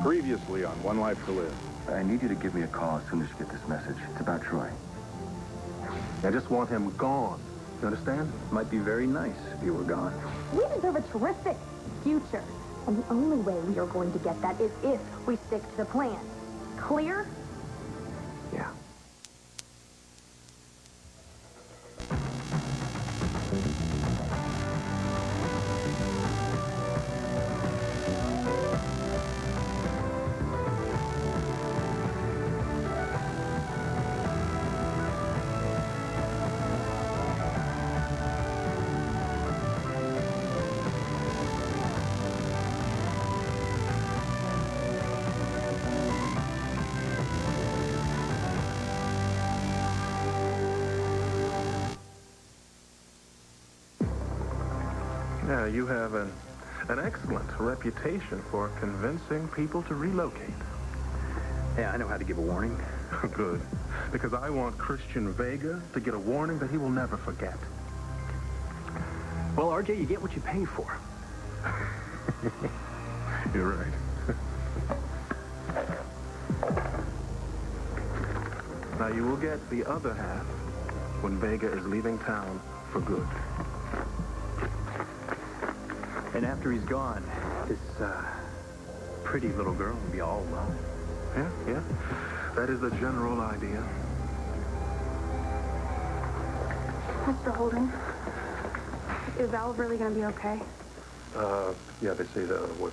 Previously on One Life to Live. I need you to give me a call as soon as you get this message. It's about Troy. I just want him gone. You understand? Might be very nice if you were gone. We deserve a terrific future. And the only way we are going to get that is if we stick to the plan. Clear? Yeah. Yeah, you have an excellent reputation for convincing people to relocate. Yeah, I know how to give a warning. Good. Because I want Christian Vega to get a warning that he will never forget. Well, RJ, you get what you pay for. You're right. Now, you will get the other half when Vega is leaving town for good. And after he's gone, this pretty little girl will be all alone. Yeah. That is the general idea. Mr. Holden, is Val really going to be okay? Yeah, they say what?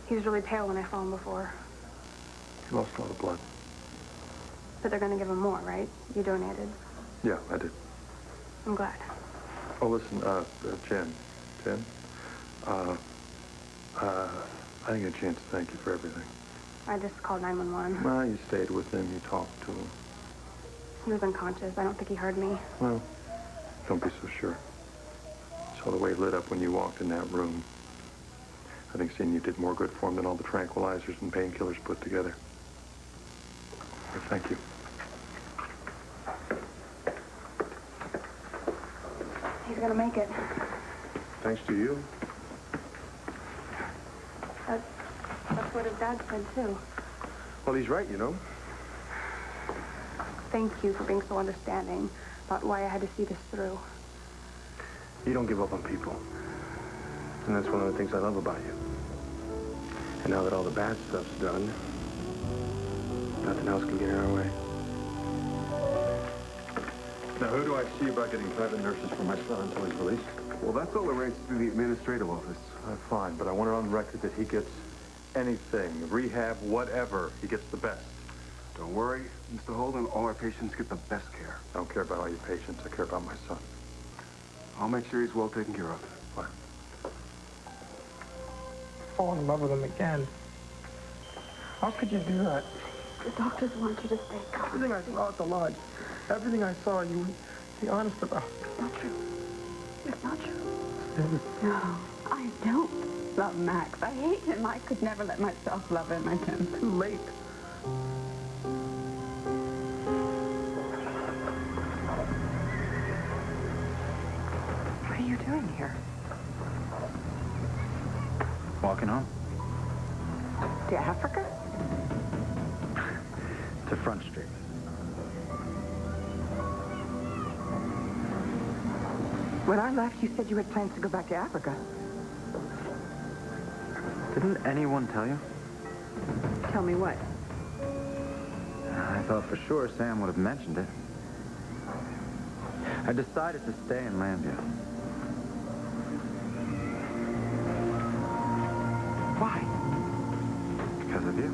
He was really pale when I saw him before. He lost a lot of blood. But they're going to give him more, right? You donated. Yeah, I did. I'm glad. Oh, listen, Jen, I didn't get a chance to thank you for everything. I just called 911. Well, you stayed with him, you talked to him. He was unconscious. I don't think he heard me. Well, don't be so sure. Saw the way he lit up when you walked in that room. I think seeing you did more good for him than all the tranquilizers and painkillers put together. Well, thank you. He's going to make it. Thanks to you. That's what his dad said, too. Well, he's right, you know. Thank you for being so understanding about why I had to see this through. You don't give up on people. And that's one of the things I love about you. And now that all the bad stuff's done, nothing else can get in our way. Now, who do I see about getting private nurses for my son until he's released? Well, that's all arranged through the administrative office. Fine, but I want it on record that he gets anything, rehab, whatever. He gets the best. Don't worry, Mr. Holden. All our patients get the best care. I don't care about all your patients. I care about my son. I'll make sure he's well taken care of. Fine. Fall in love with him again. How could you do that? The doctors want you to stay calm. Everything I saw at the lodge, everything I saw, you would be honest about. It's not true. It's not true. No, I don't love Max. I hate him. I could never let myself love him again. Too late. What are you doing here? Walking home. To Africa? To Front Street. When I left, you said you had plans to go back to Africa. Didn't anyone tell you? Tell me what? I thought for sure Sam would have mentioned it. I decided to stay in Lambia. Why? Because of you.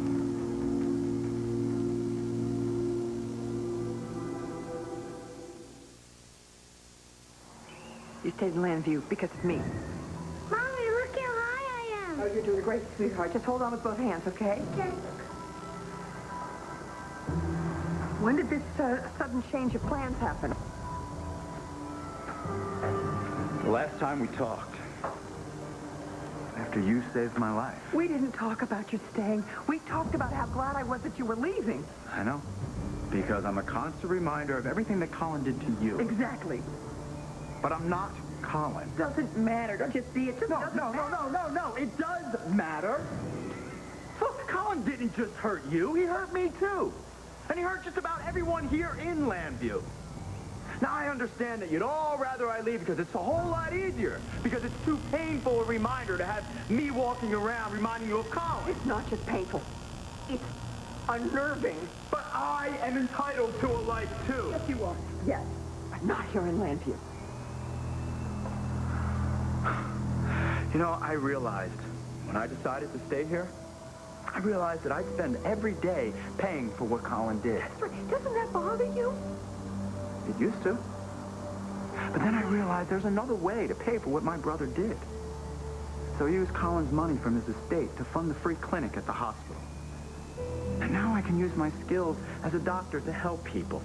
You stayed in Landview because of me. Mommy, look how high I am. Oh, you're doing great, sweetheart. Just hold on with both hands, okay? Okay. When did this sudden change of plans happen? The last time we talked. After you saved my life. We didn't talk about you staying. We talked about how glad I was that you were leaving. I know. Because I'm a constant reminder of everything that Colin did to you. Exactly. But I'm not Colin. Doesn't matter. Don't you see? It just doesn't matter. No. It does matter. didn't just hurt you, he hurt me too. And he hurt just about everyone here in Landview. Now, I understand that you'd all rather I leave because it's a whole lot easier. Because it's too painful a reminder to have me walking around reminding you of Colin. It's not just painful. It's unnerving. But I am entitled to a life, too. Yes, you are. Yes, but not here in Landview. You know, I realized when I decided to stay here, I realized that I'd spend every day paying for what Colin did. Doesn't that bother you? It used to. But then I realized there's another way to pay for what my brother did. So I used Colin's money from his estate to fund the free clinic at the hospital. And now I can use my skills as a doctor to help people.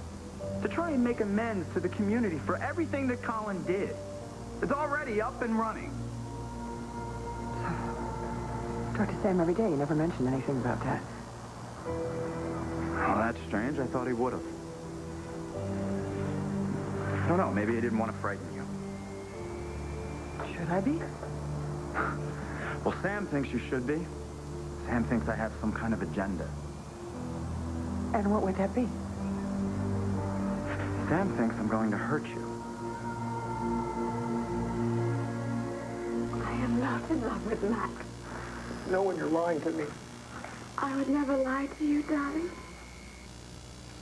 To try and make amends to the community for everything that Colin did. It's already up and running. Talk to Sam every day. You never mentioned anything about that. Oh, that's strange. I thought he would have. I don't know. Maybe he didn't want to frighten you. Should I be? Well, Sam thinks you should be. Sam thinks I have some kind of agenda. And what would that be? Sam thinks I'm going to hurt you. I am not in love with Max. No, when you're lying to me. I would never lie to you, darling.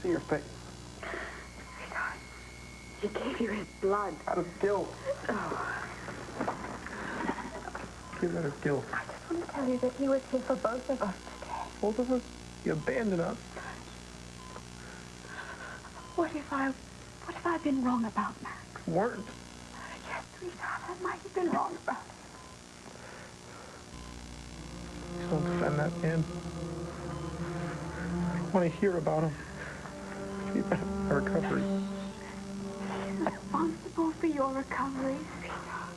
See your face. Sweetheart, he gave you his blood. Out of guilt. Oh. Give out of guilt. I just want to tell you that he was here for both of us today. Both of us? You abandoned us. What if I've been wrong about Max? Weren't. Yes, sweetheart, I might have been wrong about it. Please don't defend that man. I don't want to hear about him. Be better for recovery. He's responsible for your recovery, sweetheart.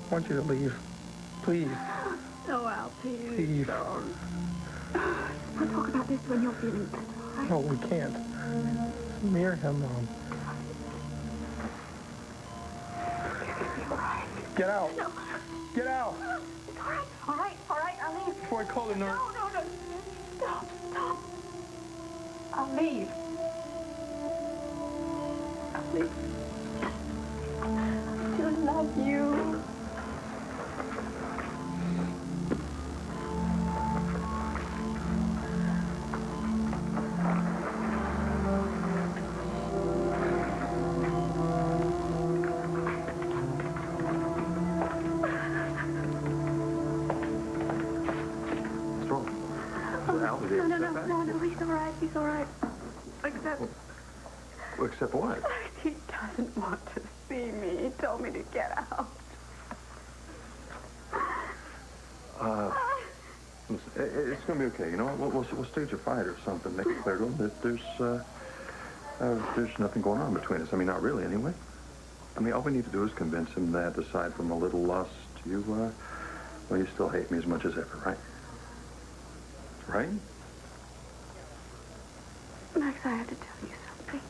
I want you to leave. Please. No, Al, please. Please. Don't. We'll talk about this when you're feeling better, all right? No, we can't. Mirror him, Mom. Get out. No. Get out. It's all right, I'll leave. Before I call the nurse. No. Stop. I'll leave. I still love you. No, he's all right. Except what? He doesn't want to see me. He told me to get out. Listen, it's going to be okay. You know what? We'll stage a fight or something. Make it clear to him that there's nothing going on between us. I mean, not really, anyway. I mean, all we need to do is convince him that, aside from a little lust, you still hate me as much as ever, right? Right? Max, I have to tell you something.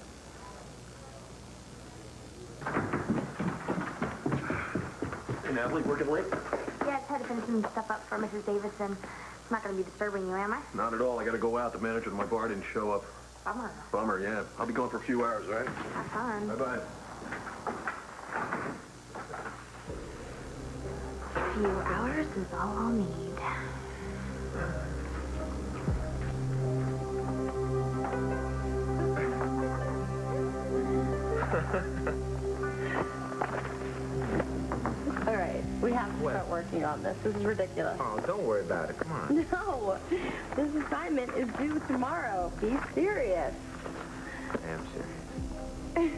Hey, Natalie, working late? Yeah, I just had to finish some stuff up for Mrs. Davidson. I'm not going to be disturbing you, am I? Not at all. I got to go out. The manager of my bar didn't show up. Bummer. Bummer, yeah. I'll be gone for a few hours, all right? Have fun. Bye-bye. A few hours is all I'll need. All right, we have to start working on this. This is ridiculous. Oh, don't worry about it. Come on. No, this assignment is due tomorrow. Be serious. I am serious.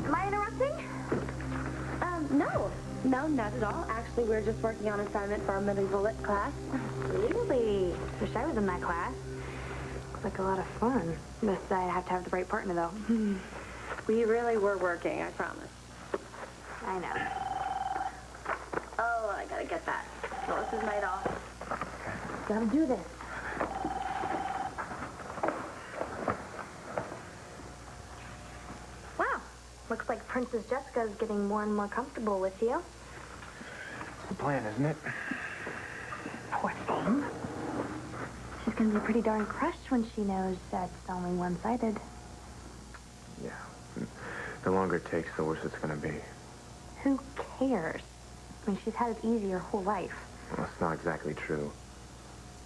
Am I interrupting? No. No, not at all. Actually, we're just working on assignment for our medieval lit class. Really? Wish I was in that class. Looks like a lot of fun. But I'd have to have the right partner, though. We really were working, I promise. I know. Oh, I gotta get that. Melissa's night off. Gotta do this. Wow. Looks like Princess Jessica's getting more and more comfortable with you. It's the plan, isn't it? Poor thing. anything. She's gonna be pretty darn crushed when she knows that's only one-sided. Yeah. The longer it takes, the worse it's gonna be. Who cares? I mean, she's had it easy her whole life. Well, that's not exactly true.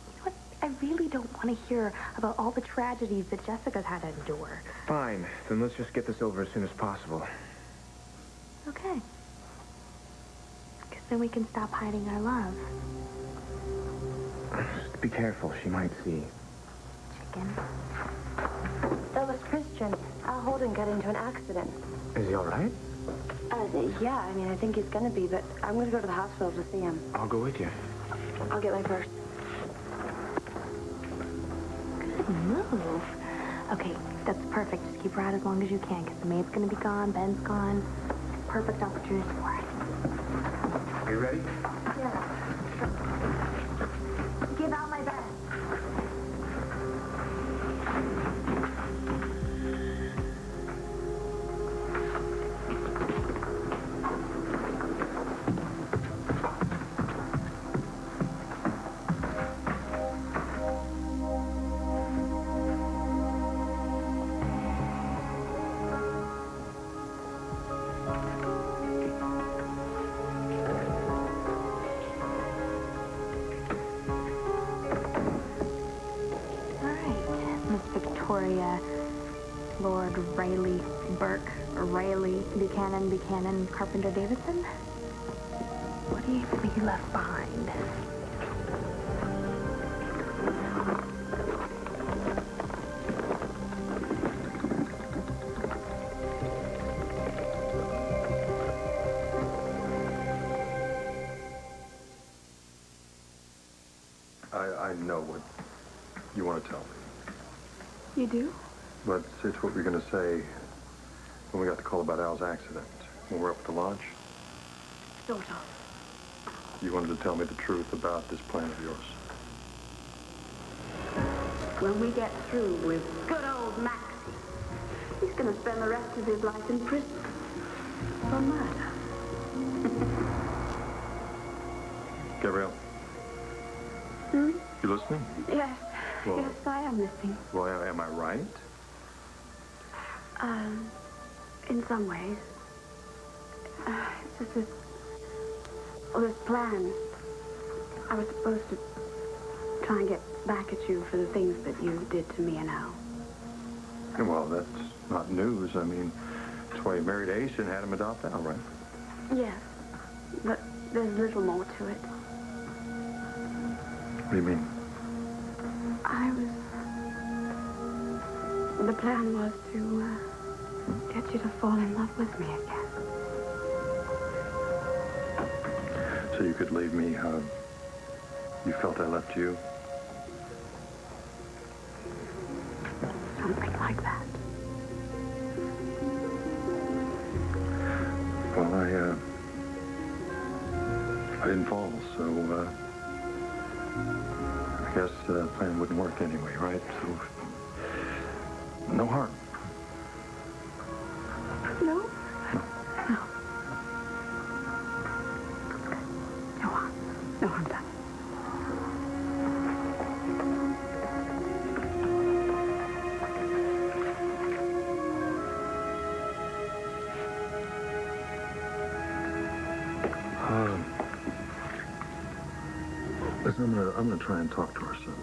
You know what? I really don't want to hear about all the tragedies that Jessica's had to endure. Fine. Then let's just get this over as soon as possible. Okay. Because then we can stop hiding our love. Just be careful. She might see. Chicken. That was Christian. Al Holden got into an accident. Is he all right? Yeah, I mean, I think he's gonna be, but I'm gonna go to the hospital to see him. I'll go with you. I'll get my purse. Good move. Okay, that's perfect. Just keep her out as long as you can, because the maid's gonna be gone, Ben's gone. Perfect opportunity for it. Are you ready? Yeah. Give out my best. Lord Rayleigh Burke, Rayleigh Buchanan, Carpenter Davidson. What do you leave left behind? I know what you want to tell me. You do? But it's what we were going to say when we got the call about Al's accident. When we're up at the lodge. Sort of. You wanted to tell me the truth about this plan of yours. When we get through with good old Maxie, he's going to spend the rest of his life in prison for murder. Gabrielle? Hmm? You listening? Yes. Well, Yes, I am listening. Well, am I right? In some ways. It's just this... Well, this plan. I was supposed to try and get back at you for the things that you did to me and Al. Well, that's not news. I mean, that's why you married Ace and had him adopt Al, right? Yes, but there's little more to it. What do you mean? The plan was to get you to fall in love with me again. So you could leave me how you felt I left you? Something like that. Well, I didn't fall, so I guess the plan wouldn't work anyway, right? So, no harm. No? No. No harm. No harm done. Listen, I'm gonna try and talk to her son.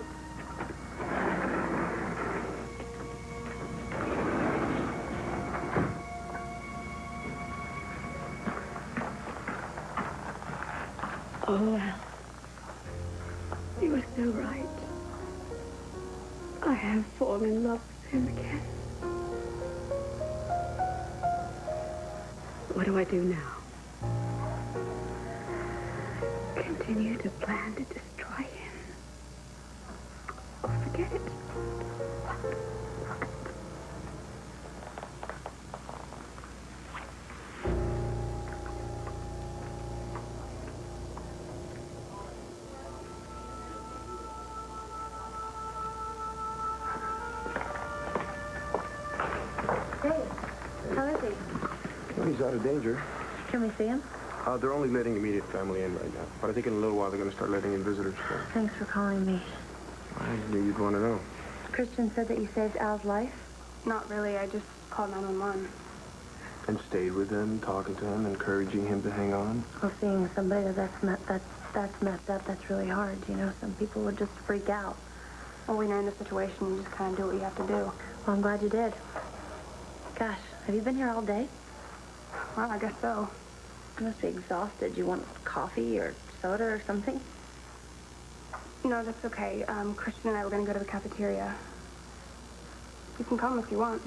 Oh, Al. You were so right. I have fallen in love with him again. What do I do now? Continue to plan to destroy him? Or forget it? Hey, how is he? Well, he's out of danger. Can we see him? They're only letting immediate family in right now. But I think in a little while they're going to start letting in visitors. So. Thanks for calling me. I knew you'd want to know. Christian said that you saved Al's life? Not really. I just called 911. And stayed with him, talking to him, encouraging him to hang on. Well, seeing somebody that's messed up, that's really hard. You know, some people would just freak out. Well, when you're in this situation, you just kind of do what you have to do. Well, I'm glad you did. Gosh, have you been here all day? Well, I guess so. You must be exhausted. You want coffee or soda or something? No, that's okay. Christian and I were going to go to the cafeteria. You can come if you want.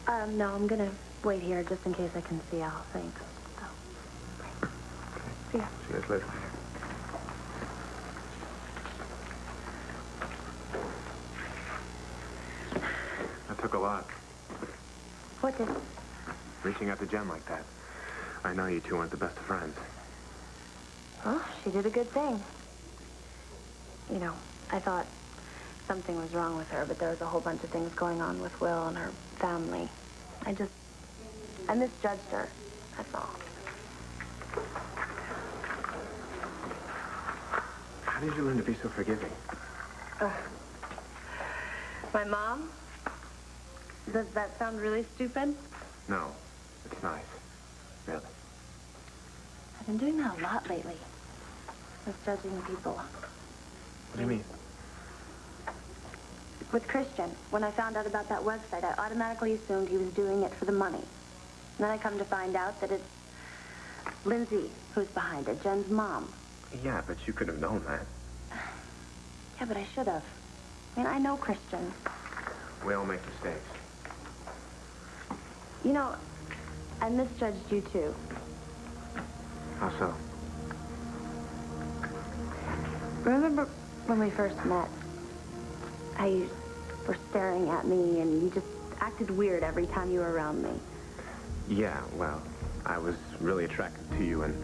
No, I'm gonna wait here just in case I can see Al. Thanks. So. See ya. See you guys later. That took a lot. What did? Reaching out to Jen like that. I know you two aren't the best of friends. Well, she did a good thing. You know, I thought something was wrong with her, but there was a whole bunch of things going on with Will and her family. I misjudged her. That's all. How did you learn to be so forgiving? My mom? Does that sound really stupid? No, it's nice. Really. I've been doing that a lot lately. Misjudging people. What do you mean? With Christian, when I found out about that website, I automatically assumed he was doing it for the money. And then I come to find out that it's Lindsay who's behind it, Jen's mom. Yeah, but you could have known that. Yeah, but I should have. I mean, I know Christian. We all make mistakes. You know, I misjudged you too. How so? Remember when we first met? How you were staring at me and you just acted weird every time you were around me. Yeah, well, I was really attracted to you and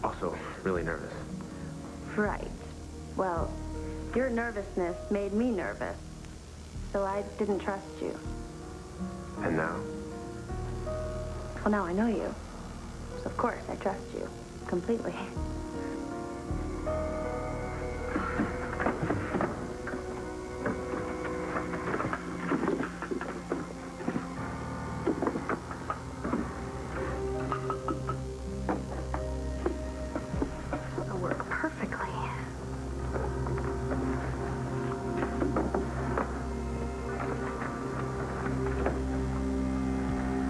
also really nervous. Right. Well, your nervousness made me nervous. So I didn't trust you. And now? Well, now I know you. So of course I trust you. Completely. It'll work perfectly.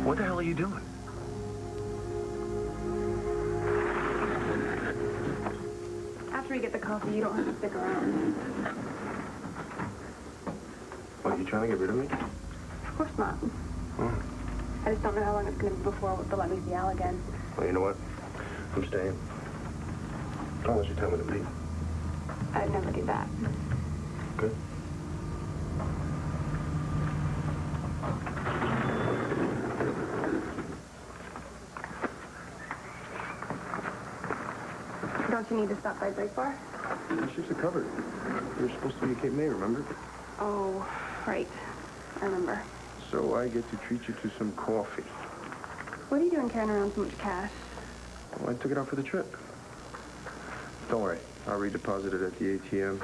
What the hell are you doing? After we get the coffee, you don't have to stick around. What, are you trying to get rid of me? Of course not. Oh. I just don't know how long it's going to be before they'll let me see Al again. Well, you know what? I'm staying. Unless you tell me to leave. I'd never do that. Good. Don't you need to stop by Break Bar? The ships are covered. You're supposed to be at Cape May, remember? Oh, right. I remember. So I get to treat you to some coffee. What are you doing carrying around so much cash? Well, I took it out for the trip. Don't worry. I'll redeposit it at the ATM.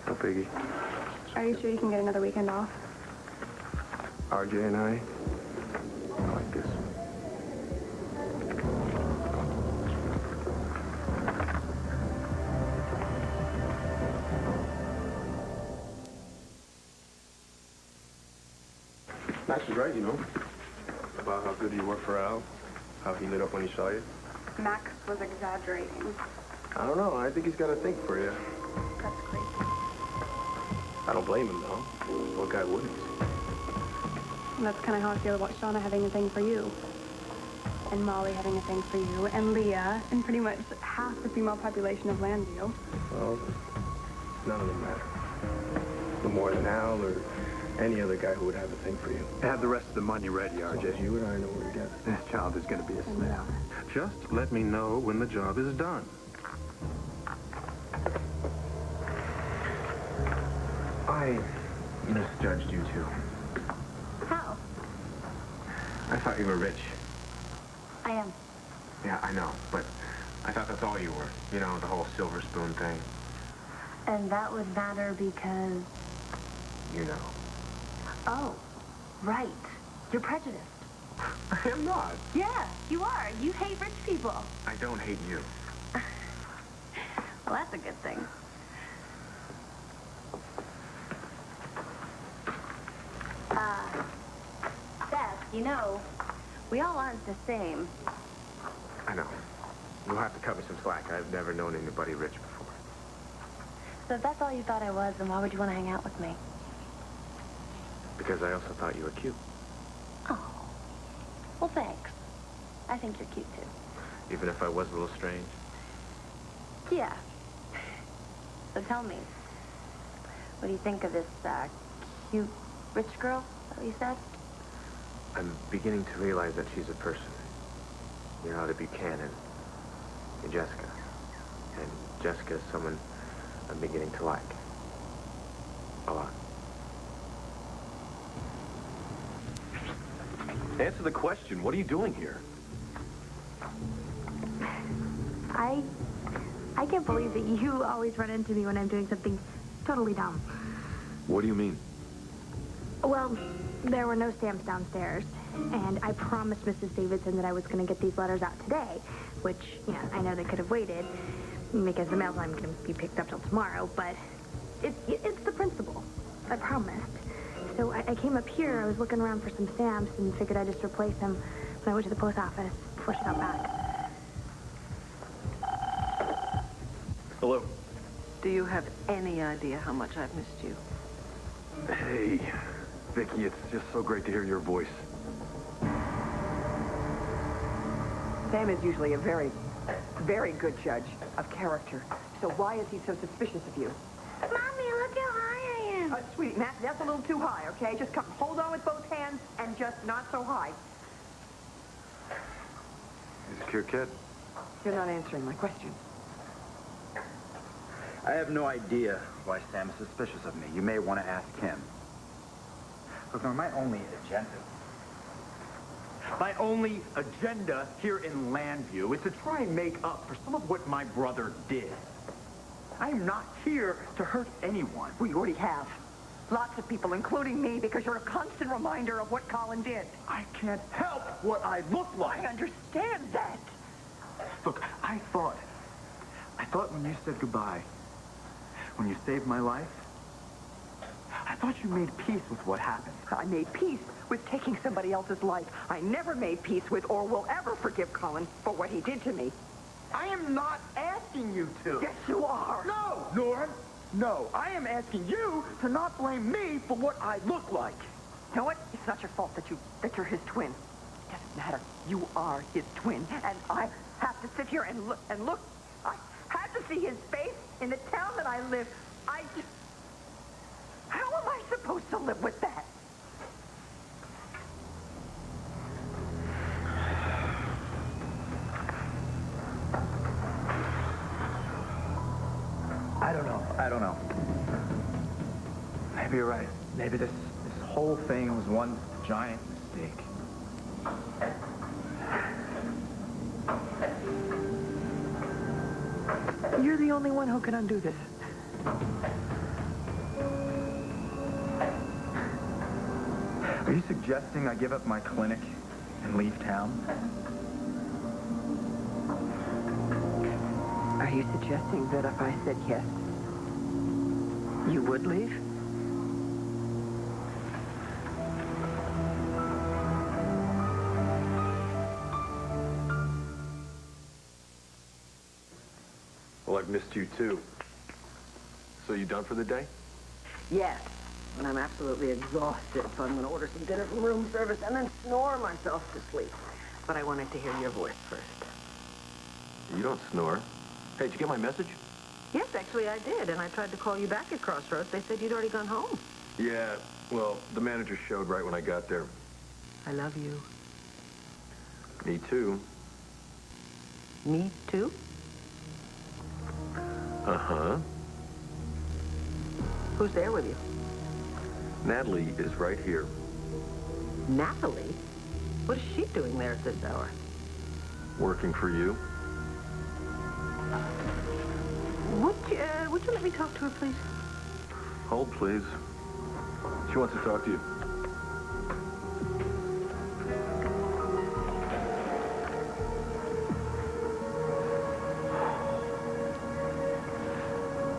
No biggie. Are you sure you can get another weekend off? RJ and I like this. Max was right, you know, about how good you were for Al, how he lit up when he saw you. Max was exaggerating. I don't know. I think he's got a thing for you. That's crazy. I don't blame him, though. What guy wouldn't? And that's kind of how I feel about Shauna having a thing for you. And Molly having a thing for you. And Leah. And pretty much half the female population of Landview. Well, none of them matter. No more than Al or any other guy who would have a thing for you. Have the rest of the money ready, As long RJ. as you and I know where to get it. This child is going to be a snap. Just let me know when the job is done. I misjudged you two. How? I thought you were rich. I am. Yeah, I know, but I thought that's all you were. You know, the whole silver spoon thing. And that would matter because... You know. Oh, right. You're prejudiced. I am not. Yeah, you are. You hate rich people. I don't hate you. Well, that's a good thing. Seth, you know, we all aren't the same. I know. You'll have to cut me some slack. I've never known anybody rich before. So if that's all you thought I was, then why would you want to hang out with me? Because I also thought you were cute. Oh. Well, thanks. I think you're cute, too. Even if I was a little strange. Yeah. So tell me, what do you think of this, cute rich girl? Is that what you said? I'm beginning to realize that she's a person. You know, the Buchanan. And Jessica. And Jessica is someone I'm beginning to like. A lot. Answer the question. What are you doing here? I can't believe that you always run into me when I'm doing something totally dumb. What do you mean? Well, there were no stamps downstairs, and I promised Mrs. Davidson that I was going to get these letters out today, which, yeah, I know they could have waited, because the mail's not going to be picked up till tomorrow, but it's the principle. I promised. So I came up here, I was looking around for some stamps, and figured I'd just replace them when I went to the post office before she got back. Hello. Do you have any idea how much I've missed you? Hey, Vicky, it's just so great to hear your voice. Sam is usually a very, very good judge of character. So why is he so suspicious of you? Mommy, look how high I am. Sweetie, that's a little too high, okay? Just come, hold on with both hands and just not so high. He's a cute kid. You're not answering my question. I have no idea why Sam is suspicious of me. You may want to ask him. Look, now, my only agenda here in Landview is to try and make up for some of what my brother did. I'm not here to hurt anyone. We already have. Lots of people, including me, because you're a constant reminder of what Colin did. I can't help what I look like. I understand that. Look, I thought when you said goodbye, when you saved my life, I thought you made peace with what happened. I made peace with taking somebody else's life. I never made peace with or will ever forgive Colin for what he did to me. I am not asking you to. Yes, you are. No, Norm. No, I am asking you to not blame me for what I look like. You know what? It's not your fault that you're his twin. It doesn't matter. You are his twin, and I have to sit here and look. I have to see his face in the town that I live. How am I supposed to live with that? I don't know. Maybe you're right. Maybe this whole thing was one giant mistake. You're the only one who can undo this. Are you suggesting I give up my clinic and leave town? Are you suggesting that if I said yes, you would leave? Well, I've missed you too. So you done for the day? Yes. And I'm absolutely exhausted, so I'm going to order some dinner from room service and then snore myself to sleep. But I wanted to hear your voice first. You don't snore. Hey, did you get my message? Yes, actually I did, and I tried to call you back at Crossroads. They said you'd already gone home. Yeah, well, the manager showed right when I got there. I love you. Me too. Me too? Uh-huh. Who's there with you? Natalie is right here. Natalie? What is she doing there at this hour? Working for you? Would you let me talk to her, please? Hold, please. She wants to talk to you.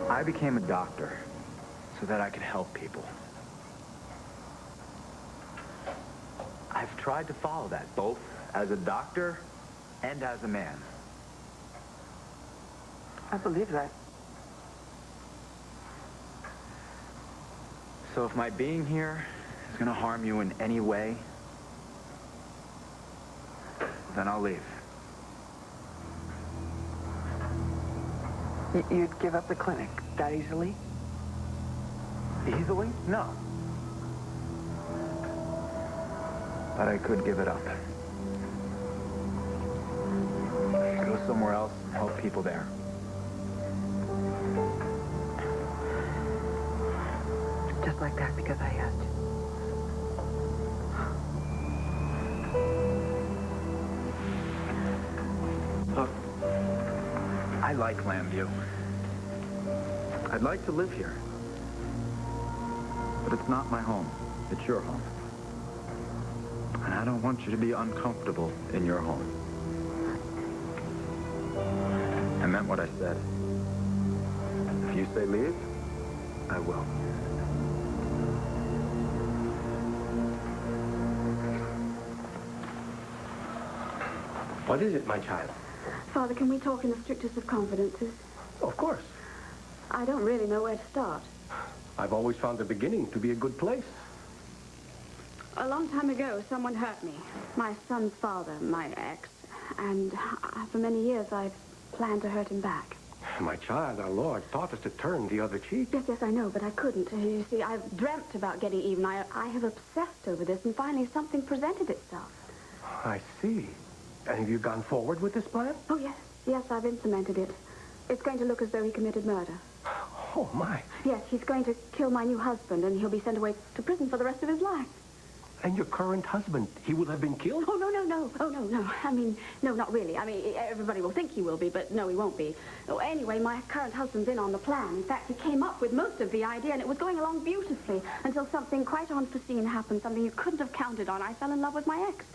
I became a doctor so that I could help people. I've tried to follow that, both as a doctor and as a man. I believe that. So if my being here is going to harm you in any way, then I'll leave. You'd give up the clinic that easily? Easily? No. But I could give it up. Go somewhere else and help people there. Just like that, because I asked you. Look, I like Lambview. I'd like to live here. But it's not my home. It's your home. And I don't want you to be uncomfortable in your home. I meant what I said. If you say leave, I will. What is it, my child? Father, can we talk in the strictest of confidences? Of course. I don't really know where to start. I've always found the beginning to be a good place. A long time ago, someone hurt me. My son's father, my ex. And for many years, I've planned to hurt him back. My child, our Lord taught us to turn the other cheek. Yes, I know, but I couldn't. You see, I've dreamt about getting even. I have obsessed over this, and finally something presented itself. I see. And have you gone forward with this plan? Oh, yes. Yes, I've implemented it. It's going to look as though he committed murder. Oh, my. Yes, he's going to kill my new husband, and he'll be sent away to prison for the rest of his life. And your current husband, he will have been killed? Oh, no. Oh, no. I mean, no, not really. I mean, everybody will think he will be, but no, he won't be. Oh, anyway, my current husband's in on the plan. In fact, he came up with most of the idea, and it was going along beautifully until something quite unforeseen happened, something you couldn't have counted on. I fell in love with my ex.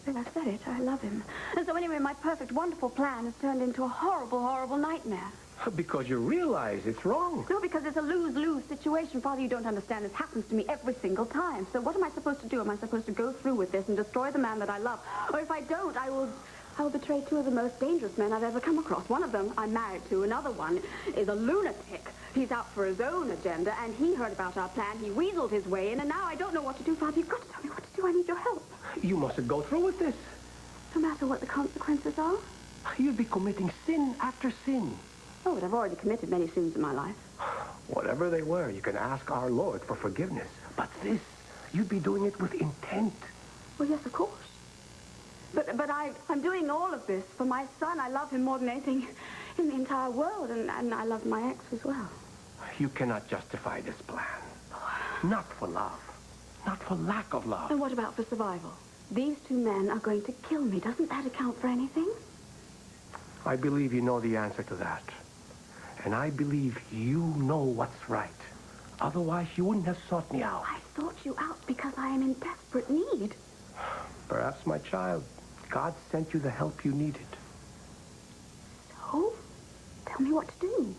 Well, I've said it. I love him. And so anyway, my perfect, wonderful plan has turned into a horrible, horrible nightmare. Because you realize it's wrong. No, because it's a lose-lose situation. Father, you don't understand. This happens to me every single time. So what am I supposed to do? Am I supposed to go through with this and destroy the man that I love? Or if I don't, I will betray two of the most dangerous men I've ever come across. One of them I'm married to. Another one is a lunatic. He's out for his own agenda, and he heard about our plan. He weaseled his way in, and now I don't know what to do. Father, you've got to tell me what to do. I need your help. You mustn't go through with this. No matter what the consequences are? You'd be committing sin after sin. Oh, but I've already committed many sins in my life. Whatever they were, you can ask our Lord for forgiveness. But this, you'd be doing it with intent. Well, yes, of course. But I'm doing all of this for my son. I love him more than anything in the entire world, and I love my ex as well. You cannot justify this plan. Not for love. Not for lack of love. And what about for survival? These two men are going to kill me. Doesn't that account for anything? I believe you know the answer to that. And I believe you know what's right. Otherwise, you wouldn't have sought me out. I sought you out because I am in desperate need. Perhaps, my child, God sent you the help you needed. So? Tell me what to do.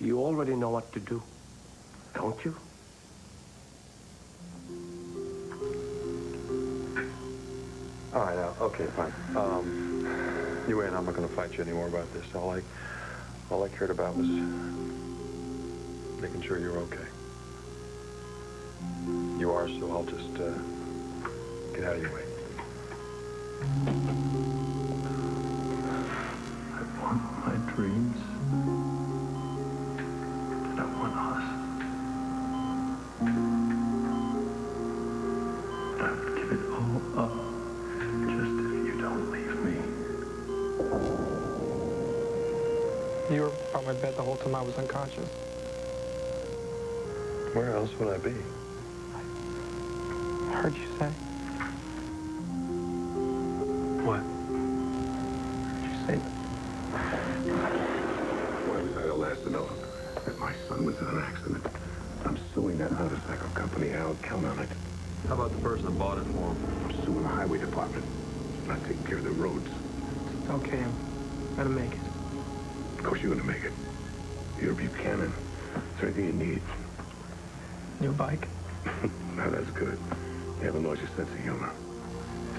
You already know what to do, don't you? All right, okay, fine. You and I'm not going to fight you anymore about this. All I cared about was making sure you're okay. You are, so I'll just get out of your way. I want my dreams, and I want us. I would give it all up just if you don't leave me. You were by my bed the whole time I was unconscious. Where else would I be? I heard you say. What? safe. Why was I the last to know that my son was in an accident? I'm suing that motorcycle company, Al. Count on it. How about the person that bought it for him? I'm suing the highway department. Not taking care of the roads. Okay, I'm gonna make it. Of course you're gonna make it. You're Buchanan. Is there anything you need? New bike? Now that's good. You have a noisy sense of humor.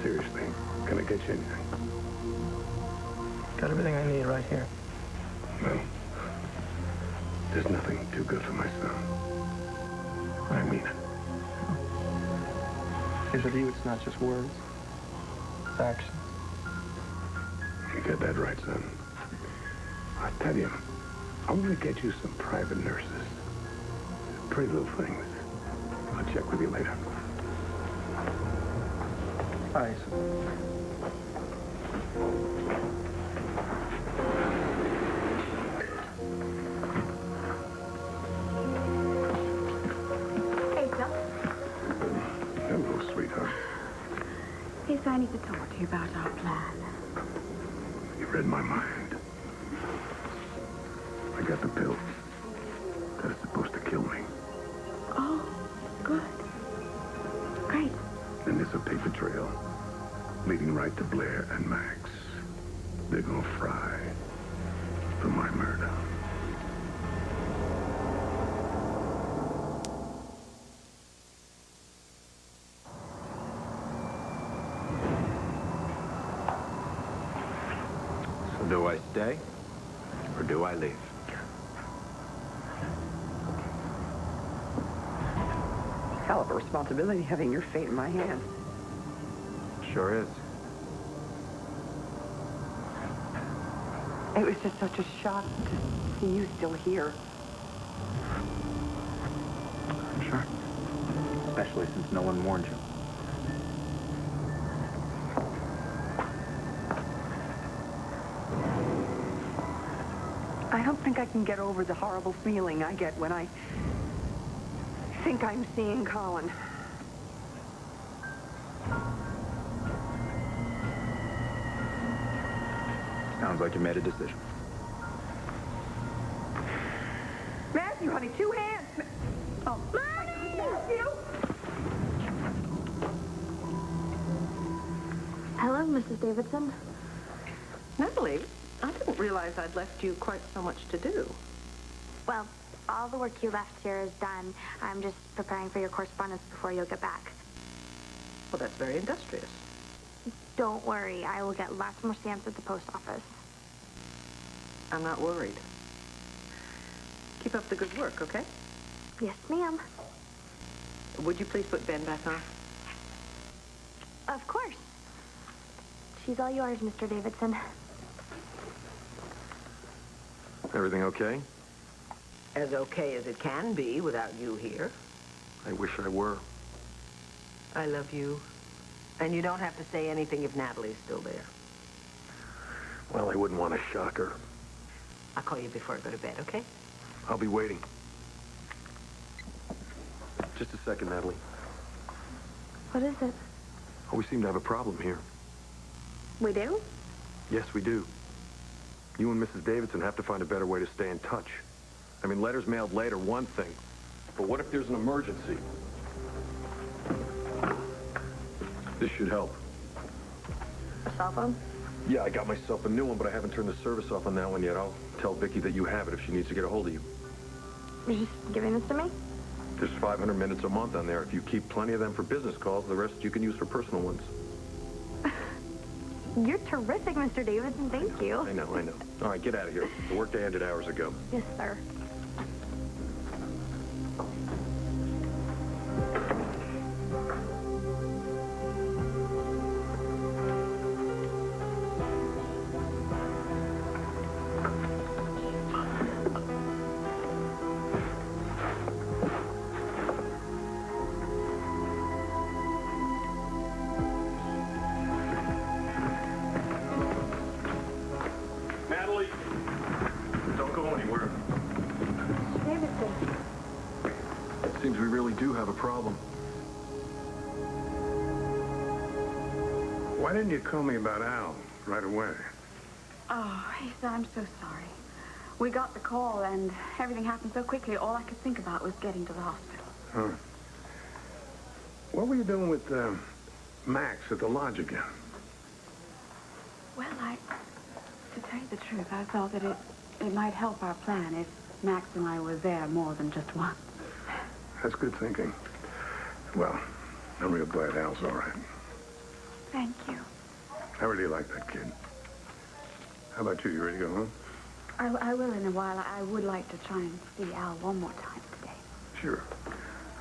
Seriously, can I get you anything? Got everything I need right here. Well, there's nothing too good for my son. I mean it. Because with you, it's not just words. It's action. You get that right, son. I tell you, I'm gonna get you some private nurses. Pretty little things. I'll check with you later. Bye. Hey, Phil. Hello, sweetheart. Yes, I need to talk to you about our plan. You read my mind. I got the pill that is supposed to kill me. Oh, good. Great. And there's a paper trail leading right to Blair and Max. They're gonna fry for my murder. So do I stay or do I leave? Hell of a responsibility having your fate in my hands. Sure is. It was just such a shock to see you still here. Sure. Especially since no one warned you. I don't think I can get over the horrible feeling I get when I think I'm seeing Colin. Sounds like you made a decision. Matthew, honey, two hands. Oh, Matthew! Hello, Mrs. Davidson. Natalie, I didn't realize I'd left you quite so much to do. Well, all the work you left here is done. I'm just preparing for your correspondence before you'll get back. Well, that's very industrious. Don't worry, I will get lots more stamps at the post office. I'm not worried. Keep up the good work, okay? Yes, ma'am. Would you please put Ben back on? Of course. She's all yours, Mr. Davidson. Everything okay? As okay as it can be without you here. I wish I were. I love you. And you don't have to say anything if Natalie's still there. Well, I wouldn't want to shock her. I'll call you before I go to bed, okay? I'll be waiting. Just a second, Natalie. What is it? Oh, we seem to have a problem here. We do? Yes, we do. You and Mrs. Davidson have to find a better way to stay in touch. I mean, letters mailed late are one thing, but what if there's an emergency? This should help. A cell phone? Yeah, I got myself a new one, but I haven't turned the service off on that one yet. I'll tell Vicki that you have it if she needs to get a hold of you. You're just giving this to me? There's 500 minutes a month on there. If you keep plenty of them for business calls, the rest you can use for personal ones. You're terrific, Mr. Davidson. Thank you. I know, I know. All right, get out of here. The workday ended hours ago. Yes, sir. Natalie, don't go anywhere. Davidson. It seems we really do have a problem. Why didn't you call me about Al right away? Oh, Asa, I'm so sorry. We got the call, and everything happened so quickly, all I could think about was getting to the hospital. Huh. What were you doing with Max at the lodge again? Well, to tell you the truth, I thought that it might help our plan if Max and I were there more than just once. That's good thinking. Well, I'm real glad Al's all right. Thank you. I really like that kid. How about you? You ready to go home? I will in a while. I would like to try and see Al one more time today. Sure.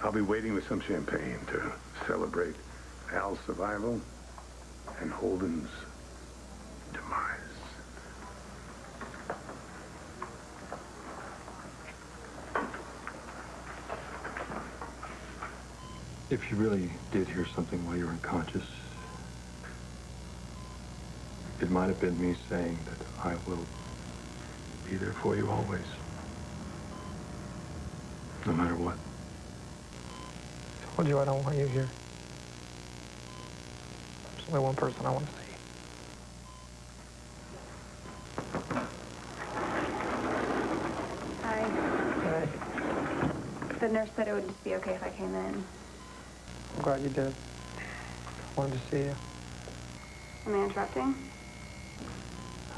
I'll be waiting with some champagne to celebrate Al's survival and Holden's demise. If you really did hear something while you were unconscious, it might have been me saying that I will be there for you always. No matter what. I told you I don't want you here. There's only one person I want to see. Hi. Hey, The nurse said it would just be okay if I came in. I'm glad you did. Wanted to see you. Am I interrupting?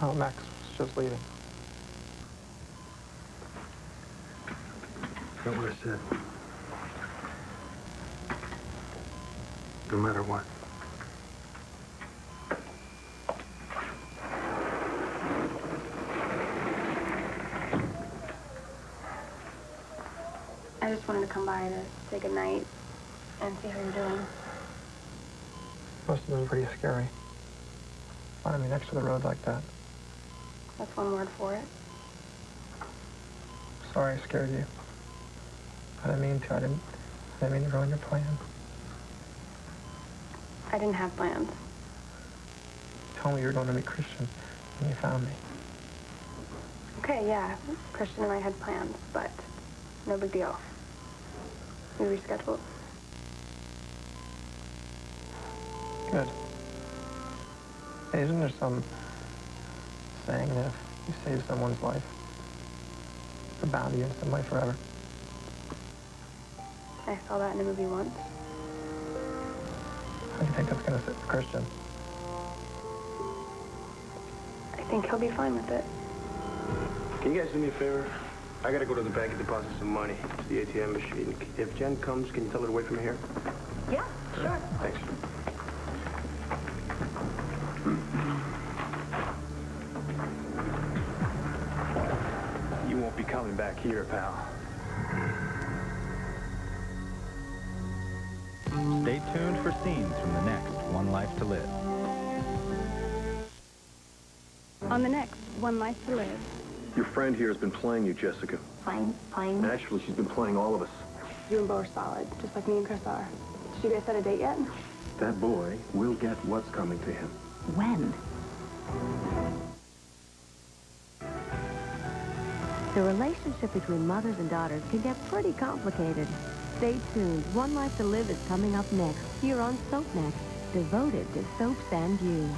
Oh, Max was just leaving. Forgot what I said. No matter what. I just wanted to come by to say goodnight and see how you're doing. Must have been pretty scary. Finding me next to the road like that. That's one word for it. Sorry I scared you. I didn't mean to. I didn't mean to ruin your plan. I didn't have plans. You told me you were going to meet Christian when you found me. Okay, yeah, Christian and I had plans, but no big deal. We rescheduled. Good. Hey, isn't there some saying that if you save someone's life, they're bound to be instantly forever? I saw that in a movie once. How do you think that's going to fit for Christian? I think he'll be fine with it. Can you guys do me a favor? I gotta go to the bank and deposit some money to the ATM machine. If Jen comes, can you tell her to wait for me here? Yeah, sure. Thanks. You won't be coming back here, pal. Stay tuned for scenes from the next One Life to Live. On the next One Life to Live. Your friend here has been playing you, Jessica. Playing? Actually, she's been playing all of us. You and Bo are solid, just like me and Chris are. Did you guys set a date yet? That boy will get what's coming to him. When? The relationship between mothers and daughters can get pretty complicated. Stay tuned. One Life to Live is coming up next, here on Soap Next, devoted to soaps and you.